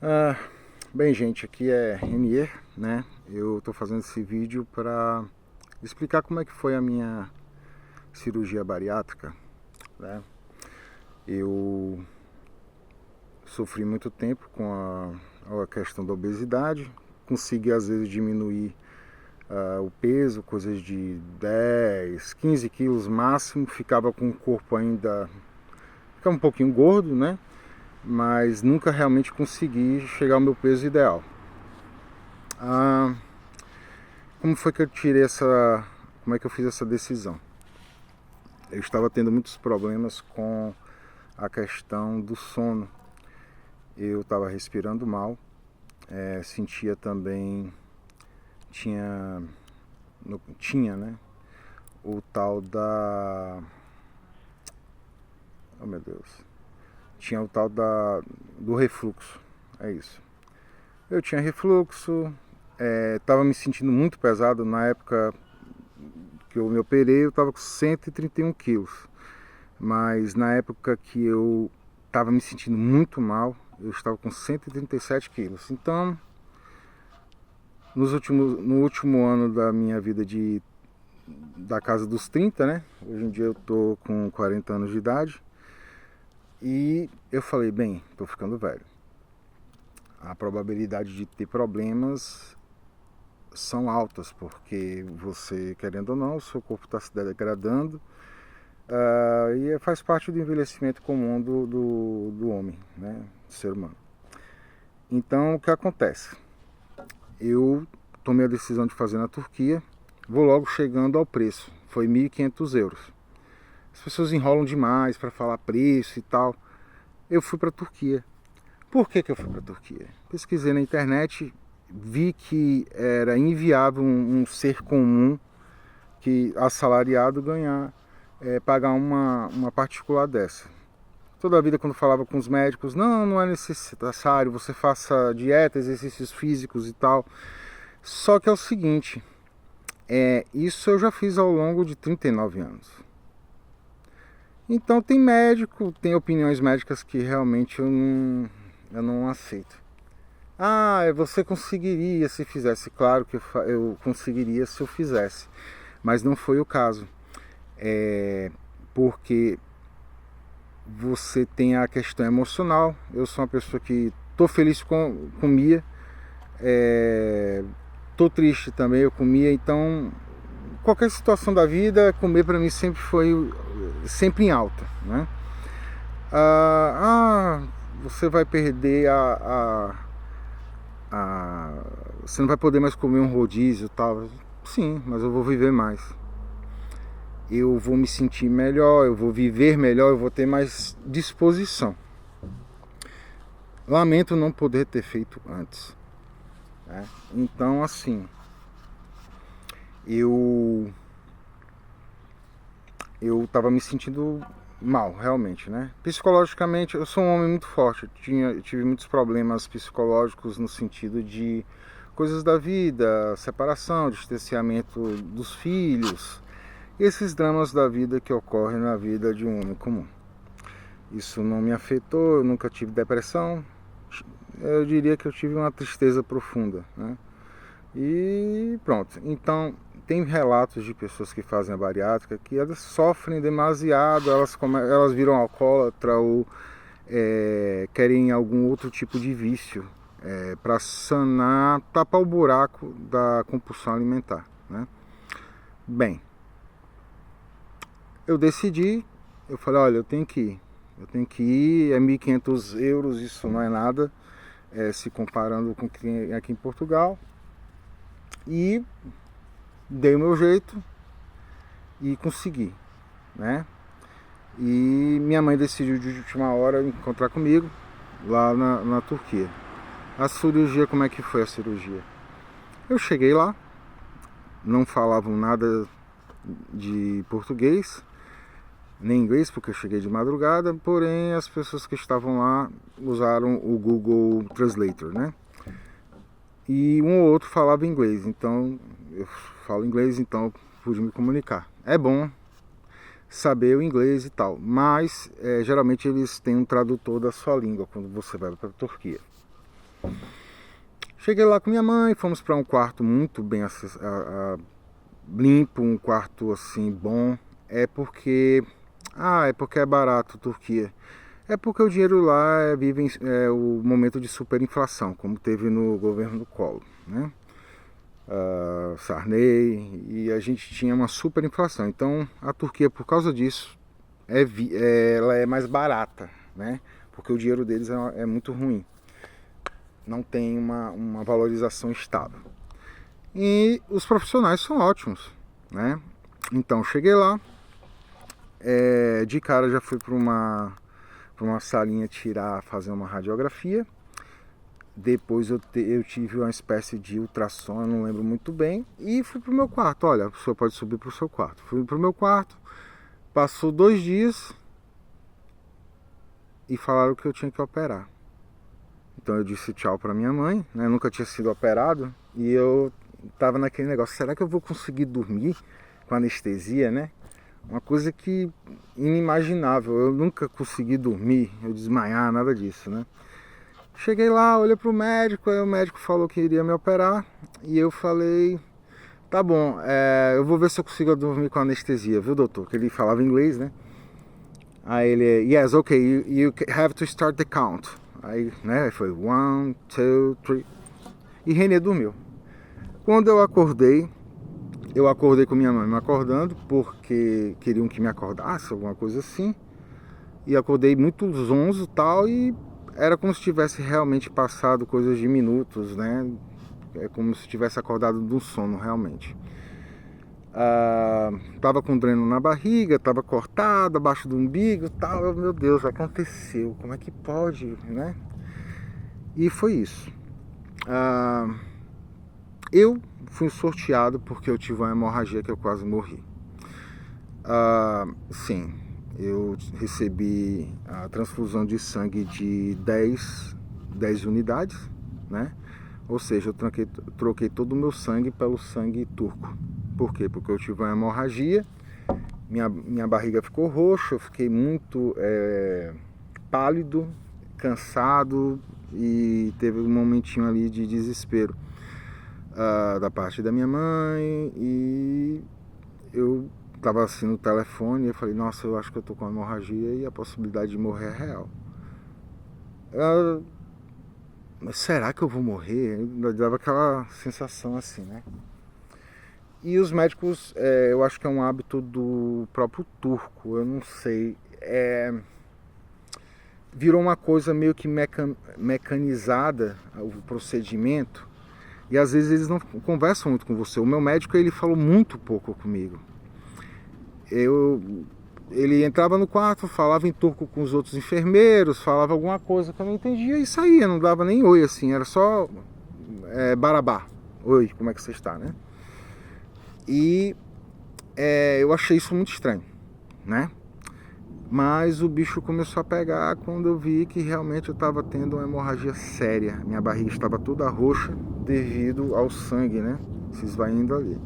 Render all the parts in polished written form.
Ah, Bem, gente, aqui é Renier, né? Eu tô fazendo esse vídeo para explicar como é que foi a minha cirurgia bariátrica, né? Eu sofri muito tempo com a questão da obesidade, consegui às vezes diminuir o peso, coisas de 10, 15 quilos máximo, ficava com o corpo ainda, ficava um pouquinho gordo, né? Mas nunca realmente consegui chegar ao meu peso ideal. Ah, Como foi que eu tirei essa. Como é que eu fiz essa decisão? Eu estava tendo muitos problemas com a questão do sono. Eu estava respirando mal, sentia também. Tinha. Tinha, né? O tal da. Oh meu Deus. Tinha o tal do refluxo. É isso. Eu tinha refluxo, estava me sentindo muito pesado na época que eu me operei, eu estava com 131 quilos. Mas na época que eu estava me sentindo muito mal, eu estava com 137 quilos. Então, no último ano da minha vida da casa dos 30, né? Hoje em dia eu tô com 40 anos de idade. E eu falei, bem, tô ficando velho. A probabilidade de ter problemas são altas, porque você, querendo ou não, o seu corpo está se degradando. E faz parte do envelhecimento comum do homem, né? Do ser humano. Então, o que acontece? Eu tomei a decisão de fazer na Turquia, vou logo chegando ao preço, foi 1.500 euros. As pessoas enrolam demais para falar preço e tal. Eu fui para a Turquia. Por que eu fui para a Turquia? Pesquisei na internet, vi que era inviável um ser comum que assalariado ganhar, pagar uma particular dessa. Toda a vida quando falava com os médicos, não é necessário, você faça dieta, exercícios físicos e tal. Só que é o seguinte, isso eu já fiz ao longo de 39 anos. Então tem médico, tem opiniões médicas que realmente eu não aceito. Você conseguiria se fizesse. Claro que eu conseguiria se eu fizesse, mas não foi o caso. Porque você tem a questão emocional. Eu sou uma pessoa que tô feliz comia, tô triste também, eu comia. Então, qualquer situação da vida, comer para mim sempre foi sempre em alta, né? Você vai perder você não vai poder mais comer um rodízio e tal. Sim, mas eu vou viver mais. Eu vou me sentir melhor, eu vou viver melhor, eu vou ter mais disposição. Lamento não poder ter feito antes, né? Então, assim, eu estava me sentindo mal, realmente, né? Psicologicamente, eu sou um homem muito forte. Eu tive muitos problemas psicológicos no sentido de coisas da vida, separação, distanciamento dos filhos, esses dramas da vida que ocorrem na vida de um homem comum. Isso não me afetou, eu nunca tive depressão. Eu diria que eu tive uma tristeza profunda, né? E pronto. Então, tem relatos de pessoas que fazem a bariátrica que elas sofrem demasiado, elas viram alcoólatra ou querem algum outro tipo de vício para sanar, tapar o buraco da compulsão alimentar, né? Bem, eu decidi, eu falei, olha, eu tenho que ir, é 1.500 euros, isso não é nada, se comparando com quem é aqui em Portugal. E dei o meu jeito e consegui, né? E minha mãe decidiu de última hora encontrar comigo lá na Turquia. A cirurgia, como é que foi a cirurgia? Eu cheguei lá, não falavam nada de português, nem inglês, porque eu cheguei de madrugada, porém as pessoas que estavam lá usaram o Google Translator, né? E um ou outro falava inglês, então eu falo inglês, então pude me comunicar. É bom saber o inglês e tal, mas geralmente eles têm um tradutor da sua língua quando você vai para a Turquia. Cheguei lá com minha mãe, fomos para um quarto muito bem limpo, um quarto assim bom. É porque é barato, Turquia. É porque o dinheiro lá vive o momento de superinflação, como teve no governo do Collor, né? Sarney, e a gente tinha uma superinflação. Então a Turquia, por causa disso, ela é mais barata, né? Porque o dinheiro deles é muito ruim, não tem uma valorização estável. E os profissionais são ótimos, né? Então cheguei lá, de cara já fui para uma salinha fazer uma radiografia. Depois eu tive uma espécie de ultrassom, eu não lembro muito bem, e fui pro meu quarto. Olha, o senhor pode subir pro seu quarto. Fui pro meu quarto, passou 2 dias e falaram que eu tinha que operar. Então eu disse tchau pra minha mãe, né? Eu nunca tinha sido operado e eu tava naquele negócio, será que eu vou conseguir dormir com anestesia, né? Uma coisa que inimaginável, eu nunca consegui dormir, eu desmaiar, nada disso, né? Cheguei lá, olhei pro médico, aí o médico falou que iria me operar e eu falei, tá bom, eu vou ver se eu consigo dormir com anestesia, viu, doutor? Que ele falava inglês, né? Aí ele, yes, okay, you have to start the count. Aí, né, foi 1, 2, 3 e Renê dormiu. Quando eu acordei com minha mãe me acordando porque queriam que me acordasse, alguma coisa assim. E acordei muito zonzo e tal, e era como se tivesse realmente passado coisas de minutos, né? É como se tivesse acordado de um sono, realmente. Tava com dreno na barriga, tava cortado, abaixo do umbigo e tal. Meu Deus, aconteceu. Como é que pode, né? E foi isso. Eu fui sorteado porque eu tive uma hemorragia que eu quase morri. Sim, eu recebi a transfusão de sangue de 10 unidades, né? Ou seja, eu troquei todo o meu sangue pelo sangue turco. Por quê? Porque eu tive uma hemorragia, minha barriga ficou roxa, eu fiquei muito pálido, cansado e teve um momentinho ali de desespero da parte da minha mãe, e eu estava assim no telefone e eu falei, nossa, eu acho que eu tô com uma hemorragia e a possibilidade de morrer é real. Mas será que eu vou morrer? Eu dava aquela sensação assim, né? E os médicos, eu acho que é um hábito do próprio turco, eu não sei. Virou uma coisa meio que mecanizada o procedimento, e às vezes eles não conversam muito com você. O meu médico, ele falou muito pouco comigo. Ele entrava no quarto, falava em turco com os outros enfermeiros, falava alguma coisa que eu não entendia e saía, não dava nem oi, assim, era só barabá. Oi, como é que você está, né? E eu achei isso muito estranho, né? Mas o bicho começou a pegar quando eu vi que realmente eu estava tendo uma hemorragia séria. Minha barriga estava toda roxa devido ao sangue, né? Se esvaindo ali.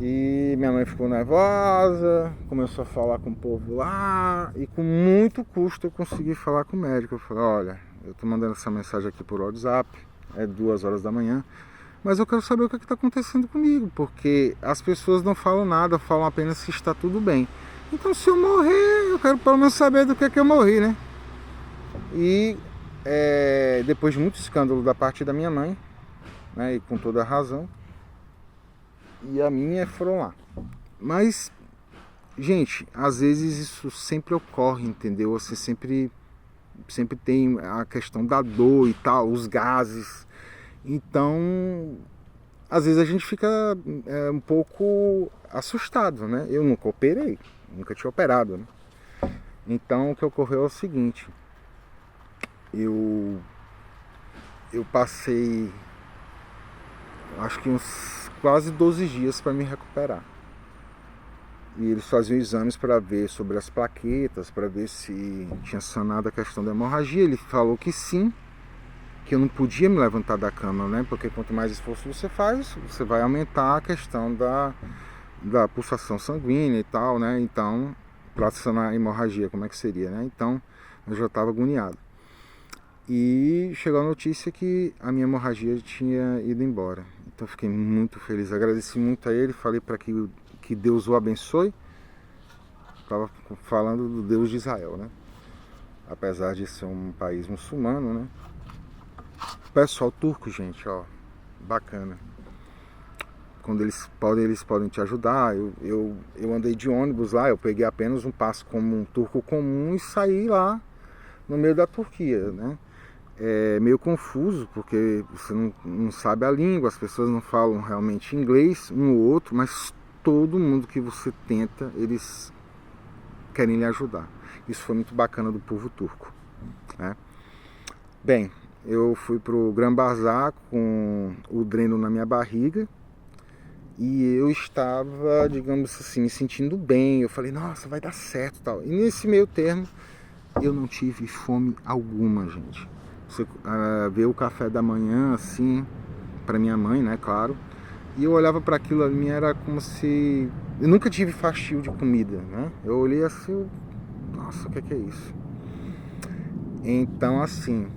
E minha mãe ficou nervosa, começou a falar com o povo lá, e com muito custo eu consegui falar com o médico. Eu falei, olha, eu tô mandando essa mensagem aqui por WhatsApp, é 2 horas da manhã, mas eu quero saber o que está acontecendo comigo, porque as pessoas não falam nada, falam apenas se está tudo bem. Então se eu morrer, eu quero pelo menos saber do que eu morri, né? E depois de muito escândalo da parte da minha mãe, né, e com toda a razão, e a minha foram lá. Mas, gente, às vezes isso sempre ocorre, entendeu? Você sempre tem a questão da dor e tal, os gases. Então, às vezes a gente fica um pouco assustado, né? Eu nunca operei, nunca tinha operado, né? Então, o que ocorreu é o seguinte. Eu passei, acho que uns quase 12 dias para me recuperar. E eles faziam exames para ver sobre as plaquetas, para ver se tinha sanado a questão da hemorragia. Ele falou que sim, que eu não podia me levantar da cama, né? Porque quanto mais esforço você faz, você vai aumentar a questão da pulsação sanguínea e tal, né? Então, para sanar a hemorragia, como é que seria, né? Então, eu já estava agoniado. E chegou a notícia que a minha hemorragia tinha ido embora. Então fiquei muito feliz, agradeci muito a ele, falei para que Deus o abençoe. Estava falando do Deus de Israel, né? Apesar de ser um país muçulmano, né? Pessoal turco, gente, ó, bacana. Quando eles podem te ajudar. Eu andei de ônibus lá, eu peguei apenas um passe como um turco comum e saí lá no meio da Turquia, né? É meio confuso, porque você não sabe a língua, as pessoas não falam realmente inglês, um ou outro, mas todo mundo que você tenta, eles querem lhe ajudar. Isso foi muito bacana do povo turco, né? Bem, eu fui pro Gran Bazar com o dreno na minha barriga e eu estava, digamos assim, me sentindo bem. Eu falei, nossa, vai dar certo e tal. E nesse meio termo, eu não tive fome alguma, gente. Você vê o café da manhã assim, para minha mãe, né, claro. E eu olhava para aquilo ali, era como se... Eu nunca tive fastio de comida, né? Eu olhei assim, nossa, o que é isso? Então, assim,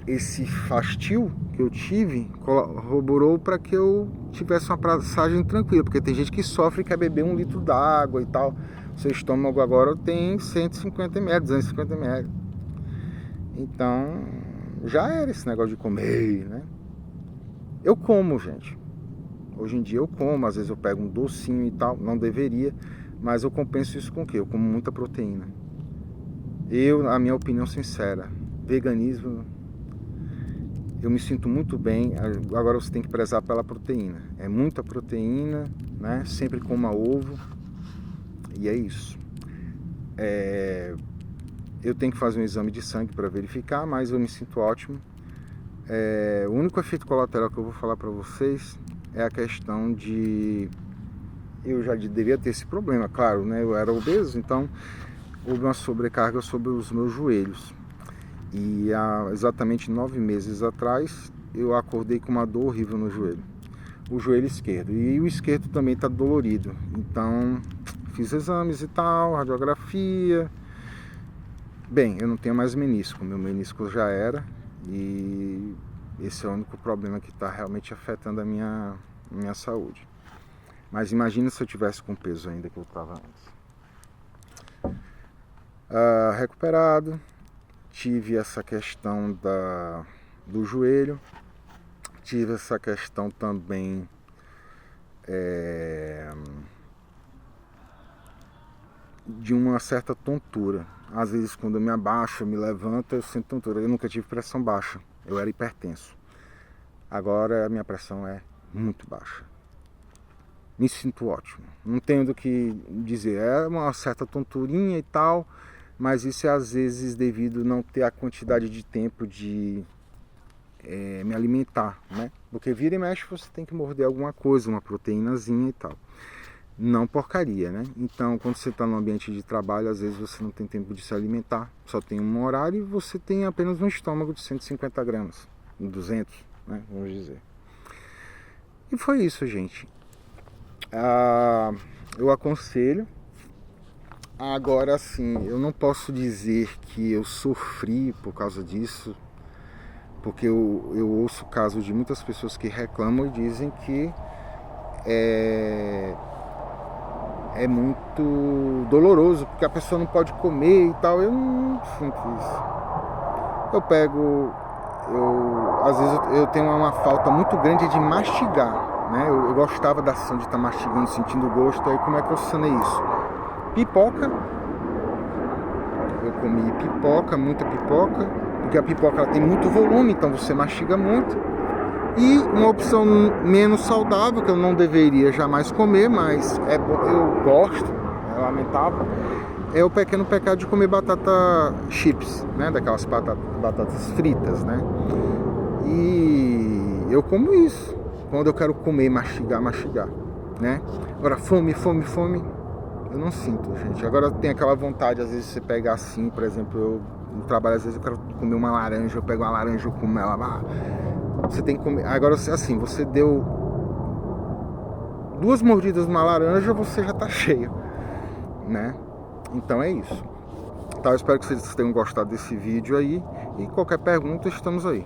esse fastio que eu tive corroborou para que eu tivesse uma passagem tranquila, porque tem gente que sofre e quer beber 1 litro d'água e tal. O seu estômago agora tem 150 ml, 250 ml. Então, já era esse negócio de comer, né? Eu como, gente. Hoje em dia eu como, às vezes eu pego um docinho e tal, não deveria, mas eu compenso isso com o quê? Eu como muita proteína. A minha opinião sincera, veganismo, eu me sinto muito bem. Agora você tem que prezar pela proteína. É muita proteína, né? Sempre coma ovo. E é isso. Eu tenho que fazer um exame de sangue para verificar, mas eu me sinto ótimo. O único efeito colateral que eu vou falar para vocês é a questão de... Eu já devia ter esse problema, claro, né? Eu era obeso, então houve uma sobrecarga sobre os meus joelhos. E há exatamente 9 meses atrás eu acordei com uma dor horrível no joelho. O joelho esquerdo. E o esquerdo também está dolorido. Então fiz exames e tal, radiografia. Bem, eu não tenho mais menisco. Meu menisco já era. E esse é o único problema que está realmente afetando a minha saúde. Mas imagina se eu tivesse com o peso ainda que eu estava antes. Recuperado. Tive essa questão do joelho, tive essa questão também de uma certa tontura. Às vezes quando eu me abaixo, eu me levanto, eu sinto tontura. Eu nunca tive pressão baixa, eu era hipertenso. Agora a minha pressão é muito baixa. Me sinto ótimo, não tenho do que dizer, é uma certa tonturinha e tal, mas isso é às vezes devido não ter a quantidade de tempo de me alimentar, né? Porque vira e mexe você tem que morder alguma coisa, uma proteínazinha e tal. Não porcaria, né? Então quando você está no ambiente de trabalho, às vezes você não tem tempo de se alimentar, só tem um horário e você tem apenas um estômago de 150 gramas, 200, né? Vamos dizer. E foi isso, gente. Eu aconselho. Agora sim, eu não posso dizer que eu sofri por causa disso, porque eu ouço casos de muitas pessoas que reclamam e dizem que é muito doloroso, porque a pessoa não pode comer e tal. Eu não sinto isso. Às vezes eu tenho uma falta muito grande de mastigar, né? Eu gostava da ação de estar mastigando, sentindo o gosto. Aí como é que eu sanei isso? Pipoca, eu comi pipoca, muita pipoca, porque a pipoca ela tem muito volume, então você mastiga muito. E uma opção menos saudável, que eu não deveria jamais comer, mas é bom, eu gosto, é lamentável, é o pequeno pecado de comer batata chips, né? Daquelas batatas fritas, né? E eu como isso, quando eu quero comer, mastigar, né? Agora, fome, eu não sinto, gente. Agora tem aquela vontade, às vezes você pega assim, por exemplo, eu no trabalho, às vezes eu quero comer uma laranja, eu pego uma laranja, eu como ela. Você tem que comer. Agora, assim, você deu 2 mordidas numa laranja, você já tá cheio, né? Então é isso. Tá? Eu espero que vocês tenham gostado desse vídeo aí. E qualquer pergunta, estamos aí.